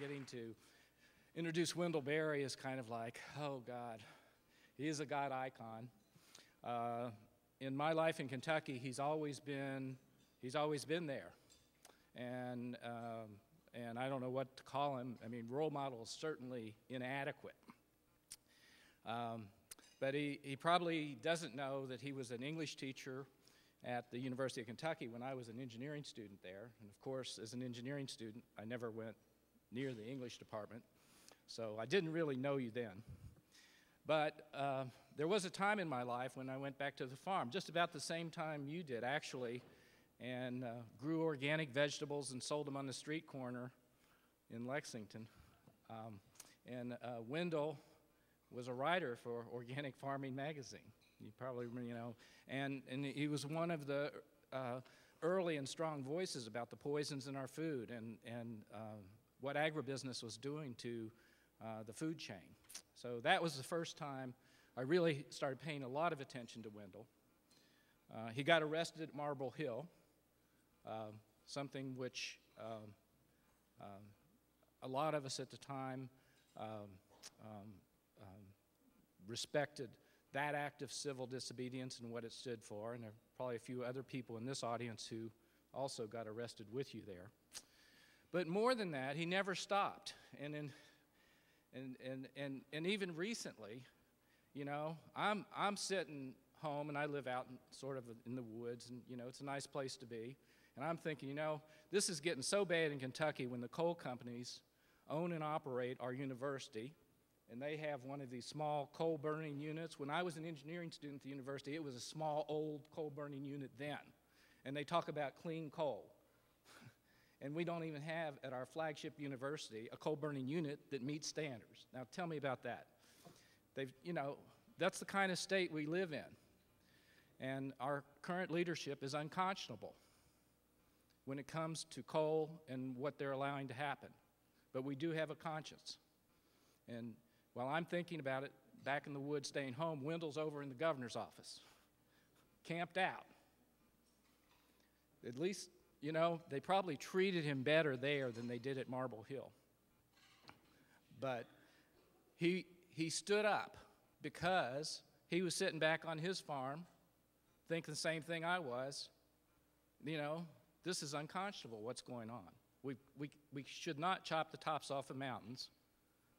getting to introduce Wendell Berry is kind of like, oh God, he is a God icon. In my life in Kentucky, he's always been there, and I don't know what to call him. I mean, role model is certainly inadequate. But he probably doesn't know that he was an English teacher at the University of Kentucky when I was an engineering student there. And of course, as an engineering student, I never went near the English department, so I didn't really know you then. But there was a time in my life when I went back to the farm, just about the same time you did, actually, and grew organic vegetables and sold them on the street corner in Lexington. Wendell was a writer for Organic Farming magazine. You probably, and he was one of the early and strong voices about the poisons in our food and what agribusiness was doing to the food chain. So that was the first time I really started paying a lot of attention to Wendell. He got arrested at Marble Hill, something which a lot of us at the time respected that act of civil disobedience and what it stood for, and there are probably a few other people in this audience who also got arrested with you there. But more than that, he never stopped. And even recently, I'm sitting home, and I live out sort of in the woods, and it's a nice place to be. And I'm thinking, this is getting so bad in Kentucky when the coal companies own and operate our university, and they have one of these small coal-burning units. When I was an engineering student at the university, it was a small, old coal-burning unit then. And they talk about clean coal. And we don't even have, at our flagship university, a coal-burning unit that meets standards. Now, tell me about that. That's the kind of state we live in. And our current leadership is unconscionable when it comes to coal and what they're allowing to happen. But we do have a conscience. And while I'm thinking about it, back in the woods staying home, Wendell's over in the governor's office, camped out. At least, they probably treated him better there than they did at Marble Hill. But he stood up because he was sitting back on his farm thinking the same thing I was. This is unconscionable, what's going on. We should not chop the tops off the mountains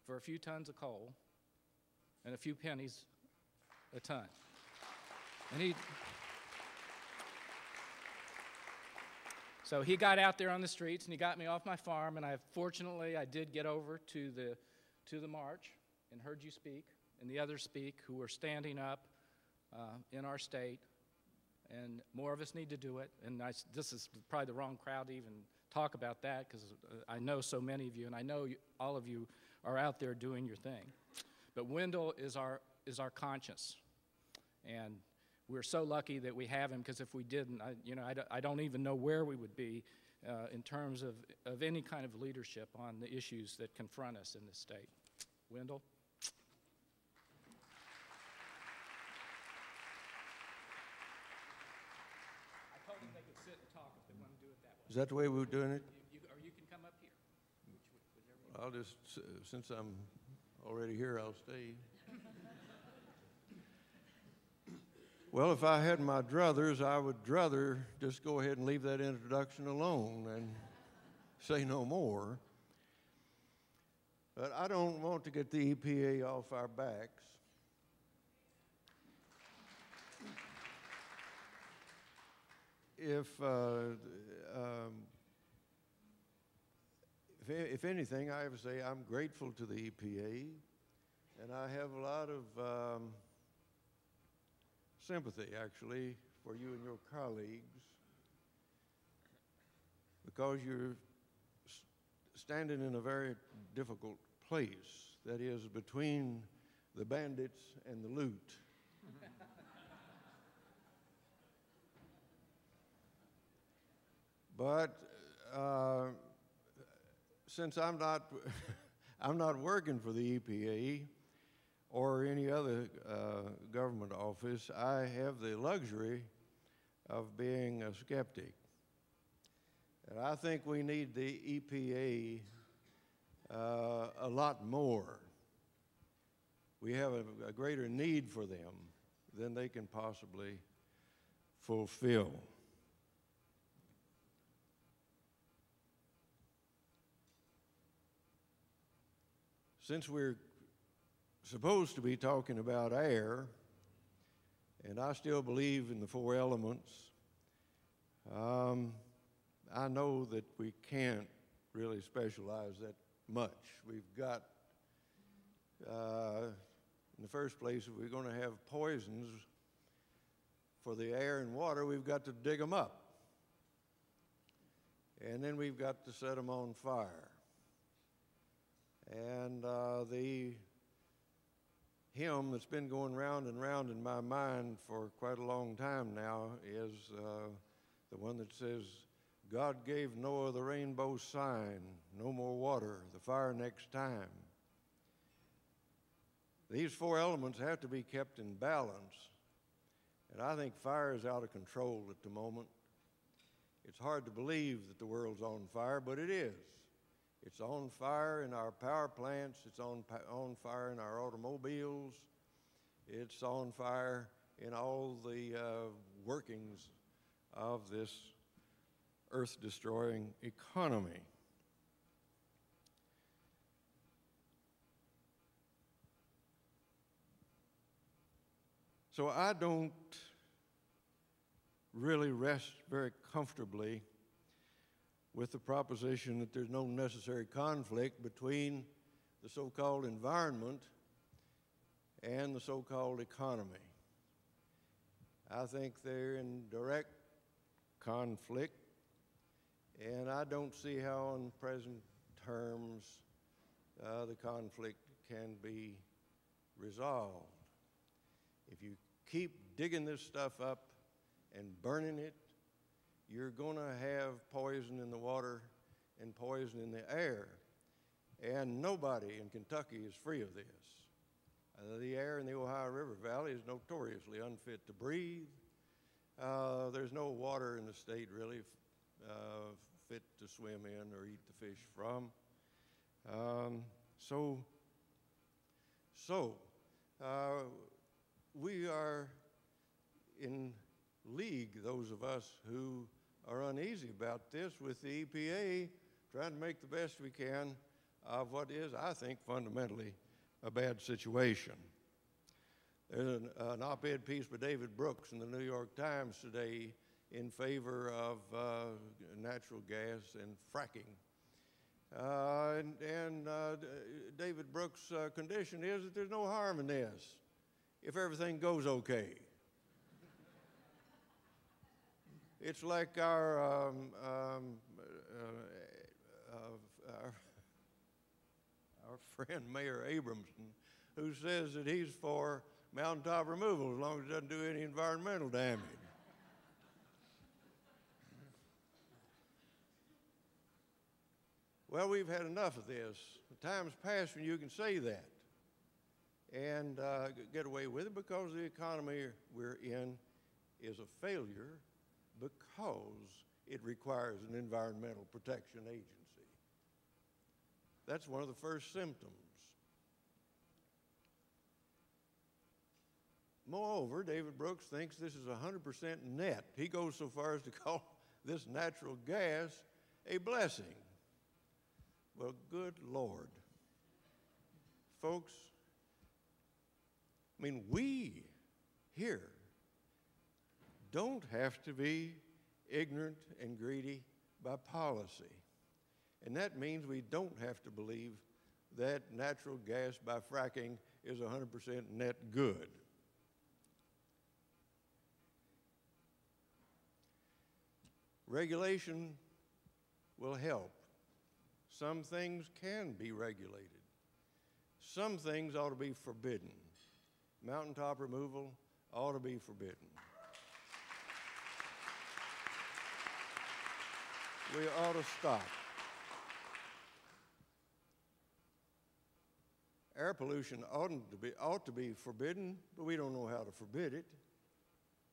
for a few tons of coal and a few pennies a ton. And so he got out there on the streets and he got me off my farm, and fortunately I did get over to the march and heard you speak and the others speak who were standing up in our state, and more of us need to do it. And this is probably the wrong crowd to even talk about that, because I know so many of you, and I know all of you are out there doing your thing. But Wendell is our conscience, and we're so lucky that we have him, because if we didn't, I don't even know where we would be in terms of any kind of leadership on the issues that confront us in this state. Wendell? I told them they could sit and talk if they want to do it that way. Is that the way we're doing it? Or you can come up here. I'll just, since I'm already here, I'll stay. Well, if I had my druthers, I would druther just go ahead and leave that introduction alone and say no more. But I don't want to get the EPA off our backs. If anything, I have to say I'm grateful to the EPA, and I have a lot of sympathy, actually, for you and your colleagues, because you're standing in a very difficult place, that is, between the bandits and the loot. But since I'm not working for the EPA or any other government office, I have the luxury of being a skeptic. And I think we need the EPA a lot more. We have a greater need for them than they can possibly fulfill. Since we're supposed to be talking about air, and I still believe in the four elements, I know that we can't really specialize that much. We've got, in the first place, if we're going to have poisons for the air and water, we've got to dig them up. And then we've got to set them on fire. And the hymn that's been going round and round in my mind for quite a long time now is the one that says, God gave Noah the rainbow sign, no more water, the fire next time. These four elements have to be kept in balance. And I think fire is out of control at the moment. It's hard to believe that the world's on fire, but it is. It's on fire in our power plants. It's on fire in our automobiles. It's on fire in all the workings of this earth-destroying economy. So I don't really rest very comfortably with the proposition that there's no necessary conflict between the so-called environment and the so-called economy. I think they're in direct conflict, and I don't see how in present terms the conflict can be resolved. If you keep digging this stuff up and burning it, you're going to have poison in the water and poison in the air. And nobody in Kentucky is free of this. The air in the Ohio River Valley is notoriously unfit to breathe. There's no water in the state really fit to swim in or eat the fish from. We are in league, those of us who are uneasy about this, with the EPA trying to make the best we can of what is, I think, fundamentally a bad situation. There's an op-ed piece by David Brooks in the New York Times today in favor of natural gas and fracking. David Brooks' condition is that there's no harm in this if everything goes okay. It's like our friend Mayor Abramson, who says that he's for mountaintop removal as long as it doesn't do any environmental damage. Well, we've had enough of this. The time's past when you can say that and get away with it, because the economy we're in is a failure because it requires an environmental protection agency. That's one of the first symptoms. Moreover, David Brooks thinks this is 100% net. He goes so far as to call this natural gas a blessing. Well, good Lord. Folks, I mean, we here don't have to be ignorant and greedy by policy. And that means we don't have to believe that natural gas by fracking is 100% net good. Regulation will help. Some things can be regulated. Some things ought to be forbidden. Mountaintop removal ought to be forbidden. We ought to stop. Air pollution ought to be forbidden, but we don't know how to forbid it.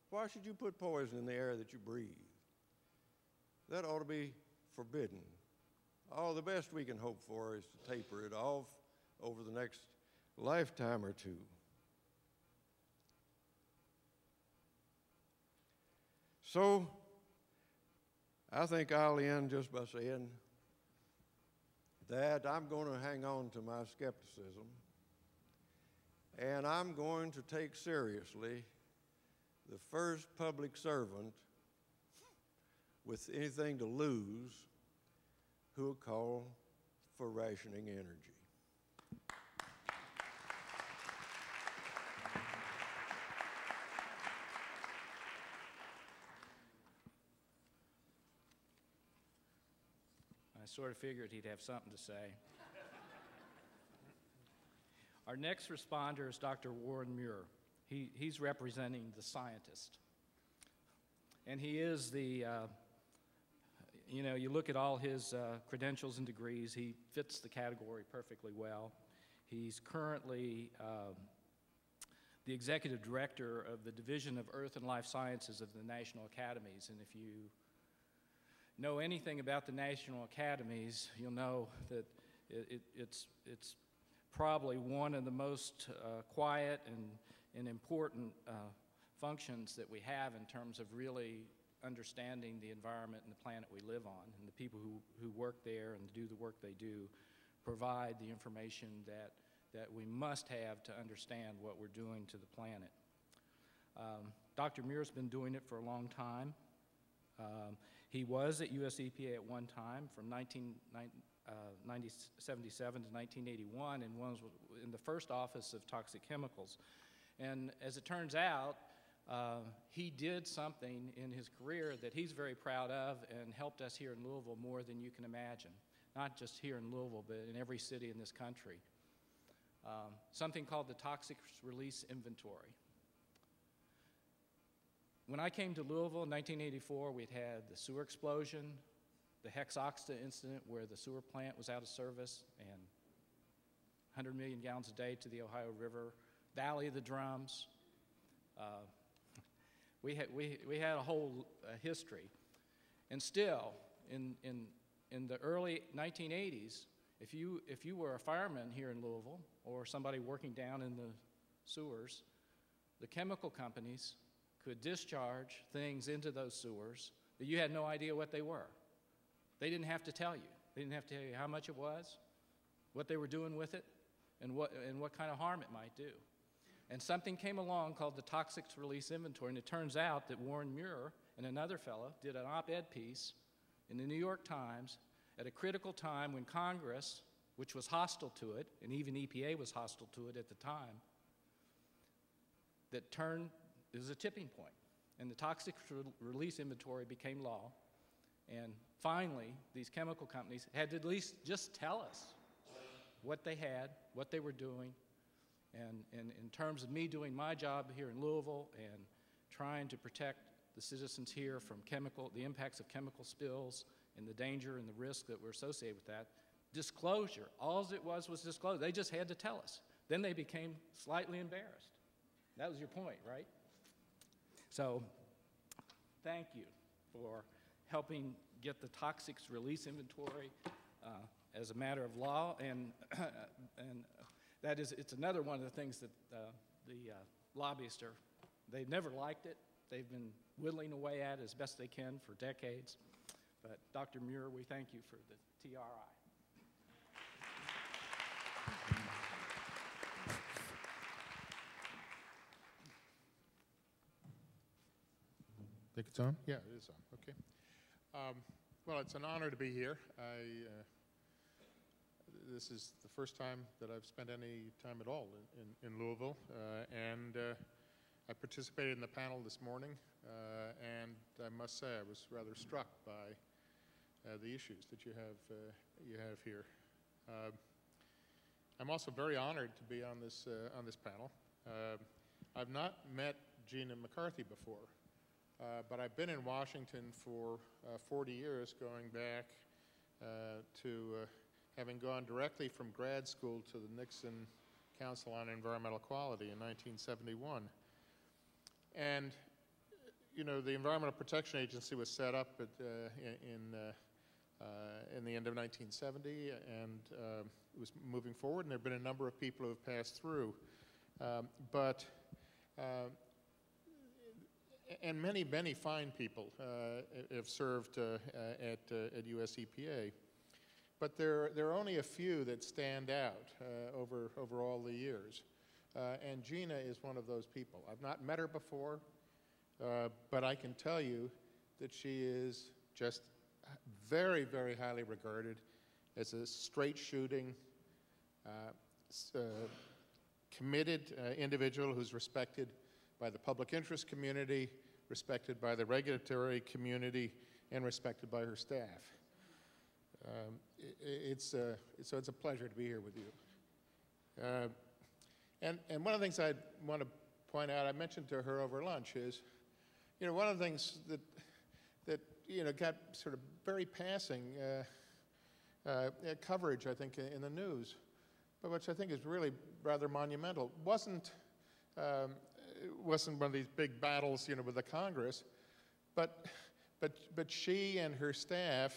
Why should you put poison in the air that you breathe? That ought to be forbidden. All the best we can hope for is to taper it off over the next lifetime or two. So I think I'll end just by saying that I'm going to hang on to my skepticism, and I'm going to take seriously the first public servant with anything to lose who will call for rationing energy. I sort of figured he'd have something to say. Our next responder is Dr. Warren Muir. He's representing the scientist. And he is the, you look at all his credentials and degrees, he fits the category perfectly well. He's currently the executive director of the Division of Earth and Life Sciences of the National Academies. And if you know anything about the National Academies, you'll know that it's probably one of the most quiet and important functions that we have in terms of really understanding the environment and the planet we live on. And the people who work there and do the work they do provide the information that we must have to understand what we're doing to the planet. Dr. Muir's been doing it for a long time. He was at US EPA at one time from 1977 to 1981 and was in the first office of toxic chemicals. And as it turns out, he did something in his career that he's very proud of and helped us here in Louisville more than you can imagine. Not just here in Louisville, but in every city in this country. Something called the Toxic Release Inventory. When I came to Louisville in 1984, we'd had the sewer explosion, the Hexoxta incident where the sewer plant was out of service and 100 million gallons a day to the Ohio River, Valley of the Drums. We had a whole history. And still, in the early 1980s, if you were a fireman here in Louisville or somebody working down in the sewers, the chemical companies could discharge things into those sewers that you had no idea what they were. They didn't have to tell you. They didn't have to tell you how much it was, what they were doing with it, and what kind of harm it might do. And something came along called the Toxic Release Inventory, and it turns out that Warren Muir and another fellow did an op-ed piece in the New York Times at a critical time when Congress, which was hostile to it, and even EPA was hostile to it at the time, that turned, it was a tipping point. And the Toxic Release Inventory became law. And finally, these chemical companies had to at least just tell us what they had, what they were doing. And in terms of me doing my job here in Louisville and trying to protect the citizens here from the impacts of chemical spills and the danger and the risk that were associated with that, disclosure, all it was disclosure. They just had to tell us. Then they became slightly embarrassed. That was your point, right? So thank you for helping get the Toxic Release Inventory as a matter of law, and that is, it's another one of the things that the lobbyists they've never liked it. They've been whittling away at it as best they can for decades. But Dr. Muir, we thank you for the TRI. Think it's on? Yeah, it is on. Okay. Well, it's an honor to be here. This is the first time that I've spent any time at all in Louisville, and I participated in the panel this morning, and I must say I was rather struck by the issues that you have here. I'm also very honored to be on this panel. I've not met Gina McCarthy before. But I've been in Washington for 40 years, going back to having gone directly from grad school to the Nixon Council on Environmental Quality in 1971. And, you know, the Environmental Protection Agency was set up in the end of 1970, and it was moving forward, and there have been a number of people who have passed through. And many, many fine people have served at US EPA. But there are only a few that stand out over all the years. And Gina is one of those people. I've not met her before, but I can tell you that she is just very, very highly regarded as a straight-shooting, committed individual who's respected by the public interest community, respected by the regulatory community, and respected by her staff. So it's a pleasure to be here with you. And one of the things I want to point out, I mentioned to her over lunch, is, one of the things that got sort of very passing coverage, I think, in the news, but which I think is really rather monumental, wasn't one of these big battles, with the Congress, but she and her staff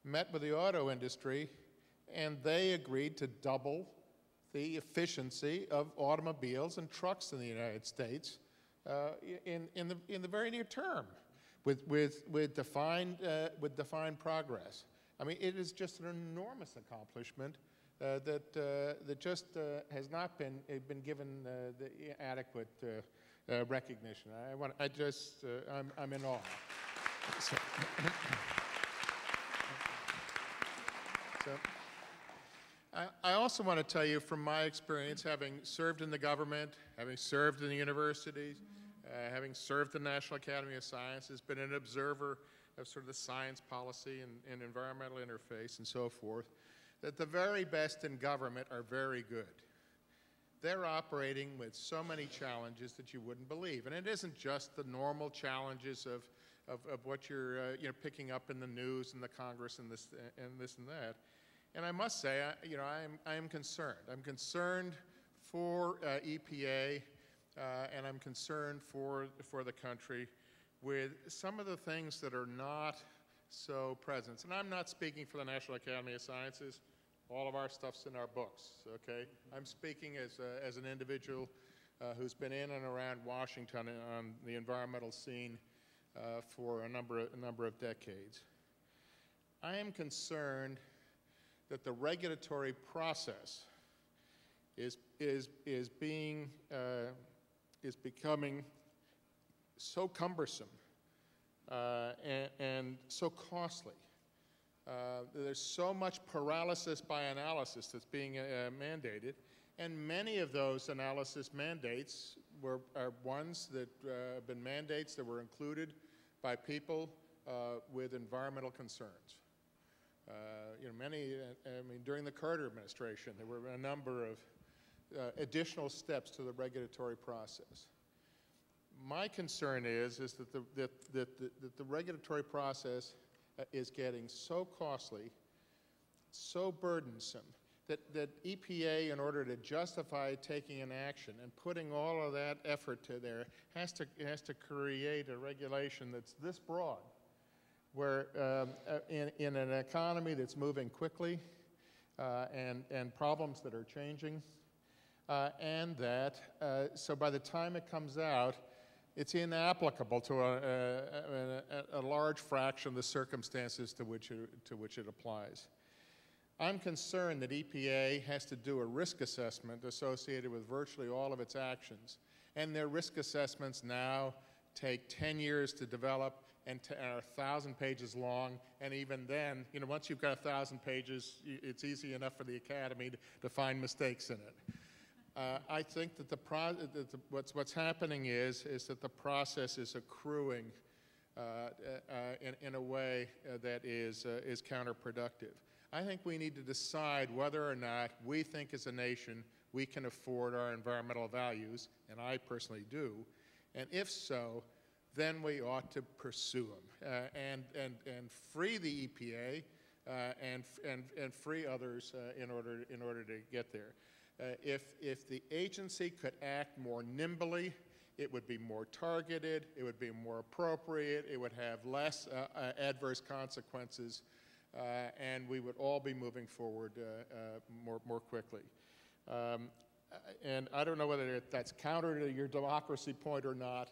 met with the auto industry, and they agreed to double the efficiency of automobiles and trucks in the United States in the very near term, with defined progress. I mean, it is just an enormous accomplishment that just has not been given the adequate recognition. I'm in awe. So, I also want to tell you from my experience, having served in the government, having served in the universities, having served the National Academy of Sciences, been an observer of sort of the science policy and environmental interface and so forth, that the very best in government are very good. They're operating with so many challenges that you wouldn't believe. And it isn't just the normal challenges of what you're picking up in the news and the Congress and this and that. And I must say, I am concerned. I'm concerned for EPA, and I'm concerned for the country with some of the things that are not so present. And I'm not speaking for the National Academy of Sciences. All of our stuff's in our books, okay? I'm speaking as an individual who's been in and around Washington on the environmental scene for a number of decades. I am concerned that the regulatory process is becoming so cumbersome and so costly. There's so much paralysis by analysis that's being mandated, and many of those analysis mandates are ones that have been mandates that were included by people with environmental concerns. During the Carter administration, there were a number of additional steps to the regulatory process. My concern is that the regulatory process is getting so costly, so burdensome, that EPA, in order to justify taking an action and putting all of that effort to there, has to create a regulation that's this broad, where in an economy that's moving quickly and problems that are changing, and that so by the time it comes out, it's inapplicable to a large fraction of the circumstances to which it applies. I'm concerned that EPA has to do a risk assessment associated with virtually all of its actions, and their risk assessments now take 10 years to develop and are 1,000 pages long, and even then, once you've got 1,000 pages, it's easy enough for the Academy to find mistakes in it. I think that what's happening is that the process is accruing in a way that is counterproductive. I think we need to decide whether or not we think as a nation we can afford our environmental values, and I personally do, and if so, then we ought to pursue them and free the EPA and free others in order to get there. If the agency could act more nimbly, it would be more targeted, it would be more appropriate, it would have less adverse consequences and we would all be moving forward more quickly. And I don't know whether that's counter to your democracy point or not,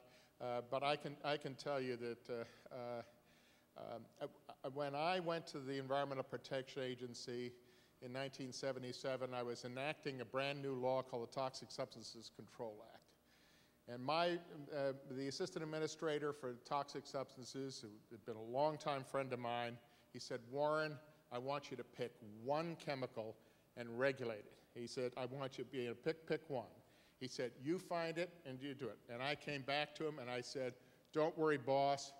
but I can tell you that when I went to the Environmental Protection Agency in 1977, I was enacting a brand new law called the Toxic Substances Control Act. And the assistant administrator for toxic substances, who had been a longtime friend of mine, he said, "Warren, I want you to pick one chemical and regulate it." He said, "I want you to be able to pick one." He said, "You find it and you do it." And I came back to him and I said, "Don't worry, boss,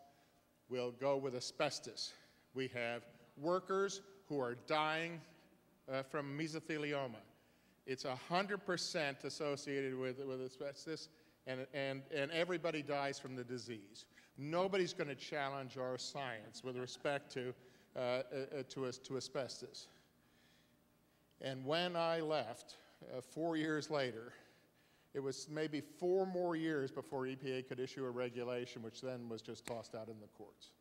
we'll go with asbestos. We have workers who are dying from mesothelioma. It's 100% associated with asbestos, and everybody dies from the disease. Nobody's going to challenge our science with respect to asbestos." And when I left, 4 years later, it was maybe 4 more years before EPA could issue a regulation, which then was just tossed out in the courts.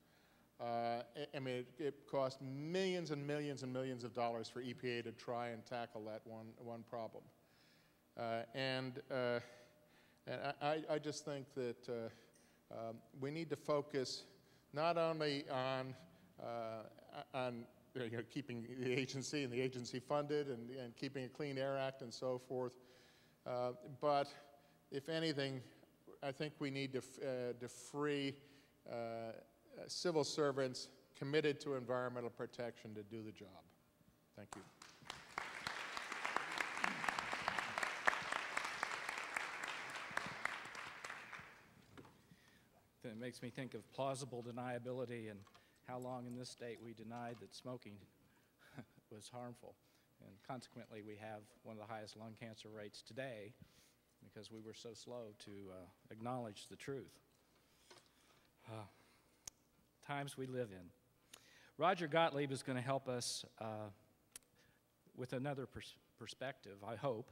I mean, it cost millions and millions and millions of dollars for EPA to try and tackle that one problem. And I just think that we need to focus not only on keeping the agency and the agency funded and keeping a Clean Air Act and so forth, but if anything, I think we need to free civil servants committed to environmental protection to do the job. Thank you. It makes me think of plausible deniability and how long in this state we denied that smoking was harmful. And consequently, we have one of the highest lung cancer rates today because we were so slow to acknowledge the truth. Times we live in. Roger Gottlieb is going to help us with another perspective, I hope,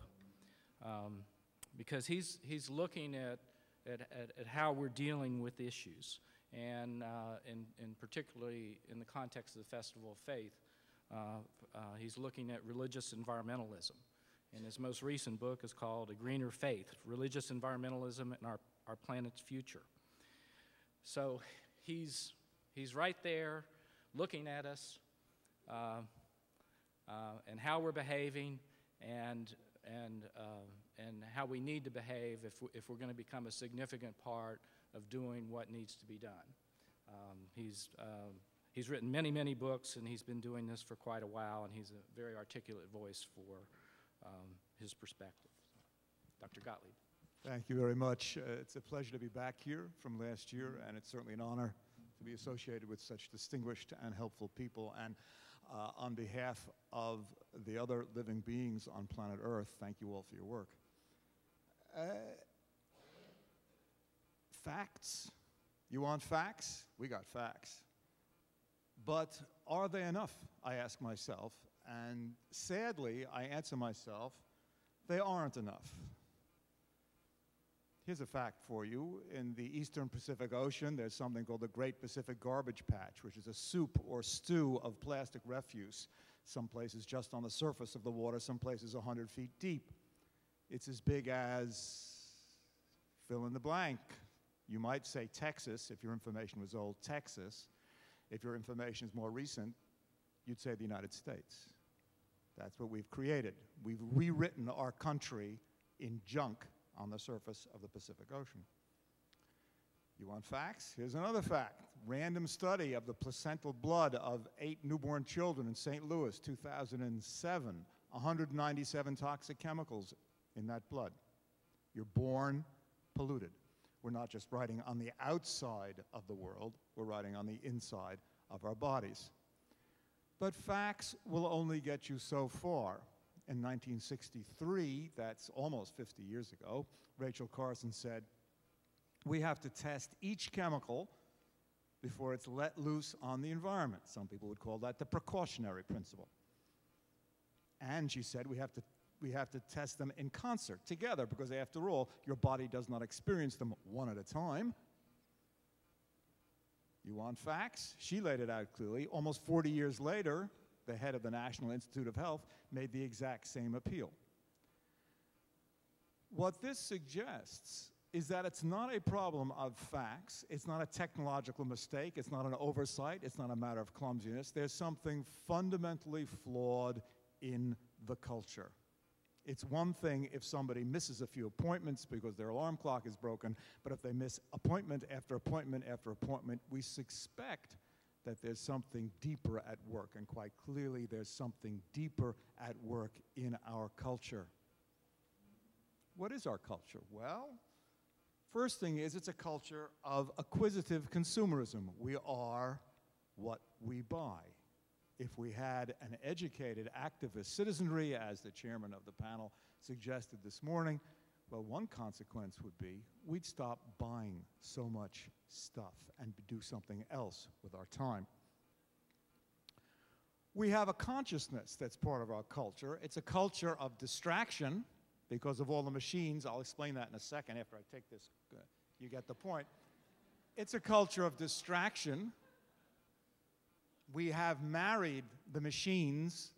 because he's looking at how we're dealing with issues, and particularly in the context of the Festival of Faith, he's looking at religious environmentalism. And his most recent book is called A Greener Faith, Religious Environmentalism and Our Planet's Future. So he's right there looking at us and how we're behaving and how we need to behave if we're going to become a significant part of doing what needs to be done. He's written many, many books, and he's been doing this for quite a while, and he's a very articulate voice for his perspective. Dr. Gottlieb. Thank you very much. It's a pleasure to be back here from last year, and it's certainly an honor to be associated with such distinguished and helpful people. And on behalf of the other living beings on planet Earth, thank you all for your work. Facts. You want facts? We got facts. But are they enough, I ask myself. And sadly, I answer myself, they aren't enough. Here's a fact for you. In the eastern Pacific Ocean, there's something called the Great Pacific Garbage Patch, which is a soup or stew of plastic refuse. Some places just on the surface of the water, some places 100 feet deep. It's as big as fill in the blank. You might say Texas, if your information was old, Texas. If your information is more recent, you'd say the United States. That's what we've created. We've rewritten our country in junk on the surface of the Pacific Ocean. You want facts? Here's another fact. Random study of the placental blood of 8 newborn children in St. Louis, 2007. 197 toxic chemicals in that blood. You're born polluted. We're not just writing on the outside of the world, we're writing on the inside of our bodies. But facts will only get you so far. In 1963, that's almost 50 years ago, Rachel Carson said, we have to test each chemical before it's let loose on the environment. Some people would call that the precautionary principle. And she said we have to test them in concert, together, because after all, your body does not experience them one at a time. You want facts? She laid it out clearly. Almost 40 years later, the head of the National Institute of Health made the exact same appeal. What this suggests is that it's not a problem of facts, it's not a technological mistake, it's not an oversight, it's not a matter of clumsiness. There's something fundamentally flawed in the culture. It's one thing if somebody misses a few appointments because their alarm clock is broken, but if they miss appointment after appointment after appointment, we suspect that there's something deeper at work, and quite clearly there's something deeper at work in our culture. What is our culture? Well, first thing is it's a culture of acquisitive consumerism. We are what we buy. If we had an educated, activist citizenry, as the chairman of the panel suggested this morning, well, one consequence would be we'd stop buying so much stuff and do something else with our time. We have a consciousness that's part of our culture. It's a culture of distraction because of all the machines. I'll explain that in a second after I take this. You get the point. It's a culture of distraction. We have married the machines.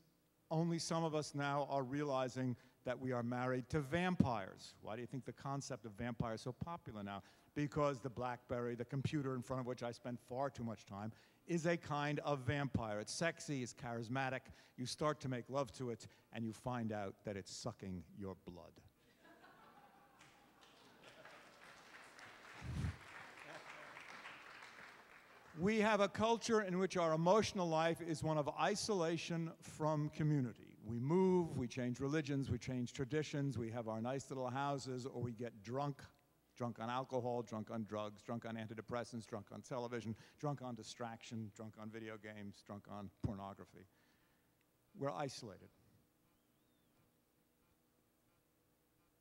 Only some of us now are realizing that we are married to vampires. Why do you think the concept of vampire is so popular now? Because the BlackBerry, the computer in front of which I spend far too much time, is a kind of vampire. It's sexy, it's charismatic. You start to make love to it, and you find out that it's sucking your blood. We have a culture in which our emotional life is one of isolation from community. We move, we change religions, we change traditions, we have our nice little houses, or we get drunk on alcohol, drunk on drugs, drunk on antidepressants, drunk on television, drunk on distraction, drunk on video games, drunk on pornography. We're isolated.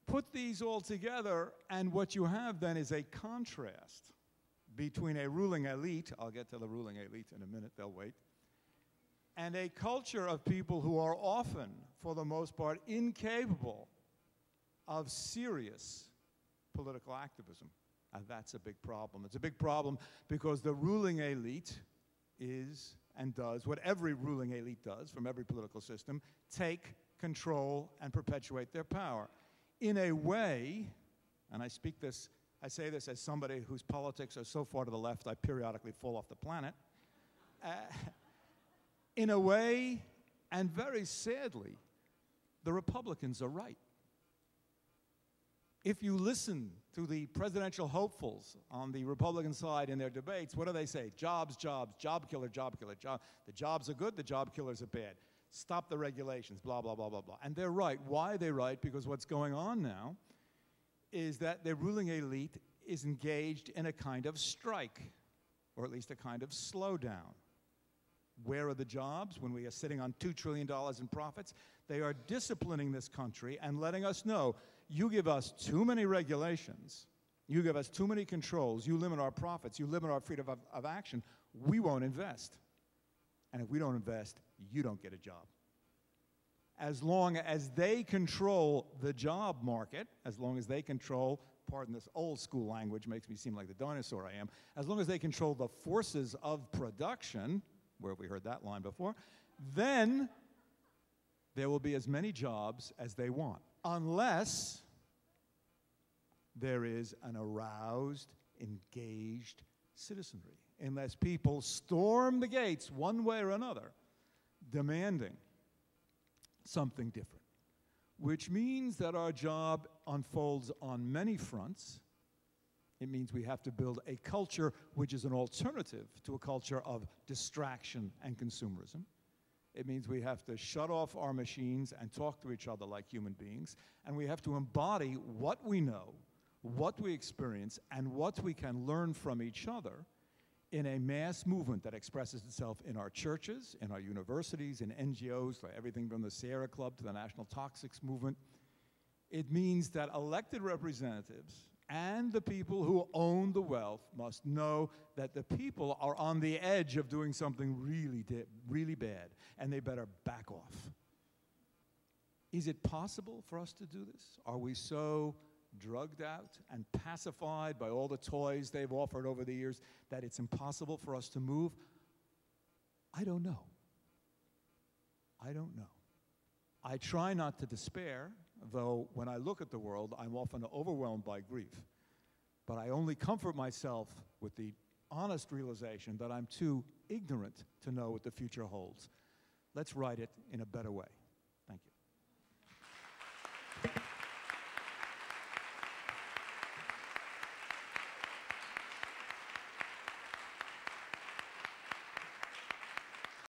Put these all together, and what you have then is a contrast between a ruling elite, I'll get to the ruling elite in a minute, they'll wait, and a culture of people who are often, for the most part, incapable of serious political activism. And that's a big problem. It's a big problem because the ruling elite is and does what every ruling elite does from every political system: take control and perpetuate their power. In a way, and I say this as somebody whose politics are so far to the left I periodically fall off the planet. In a way, and very sadly, the Republicans are right. If you listen to the presidential hopefuls on the Republican side in their debates, what do they say? Jobs, jobs, job killer, job killer. The jobs are good, the job killers are bad. Stop the regulations, blah, blah, blah, blah, blah. And they're right. Why are they right? Because what's going on now is that the ruling elite is engaged in a kind of strike, or at least a kind of slowdown. Where are the jobs when we are sitting on $2 trillion in profits? They are disciplining this country and letting us know, you give us too many regulations, you give us too many controls, you limit our profits, you limit our freedom of action, we won't invest. And if we don't invest, you don't get a job. As long as they control the job market, as long as they control, pardon this old school language, makes me seem like the dinosaur I am, as long as they control the forces of production, where we heard that line before, then there will be as many jobs as they want, unless there is an aroused, engaged citizenry, unless people storm the gates one way or another, demanding something different, which means that our job unfolds on many fronts. It means we have to build a culture which is an alternative to a culture of distraction and consumerism. It means we have to shut off our machines and talk to each other like human beings, and we have to embody what we know, what we experience, and what we can learn from each other in a mass movement that expresses itself in our churches, in our universities, in NGOs, like everything from the Sierra Club to the National Toxics Movement. It means that elected representatives and the people who own the wealth must know that the people are on the edge of doing something really bad, and they better back off. Is it possible for us to do this? Are we so drugged out and pacified by all the toys they've offered over the years, that it's impossible for us to move? I don't know. I don't know. I try not to despair, though when I look at the world, I'm often overwhelmed by grief. But I only comfort myself with the honest realization that I'm too ignorant to know what the future holds. Let's write it in a better way.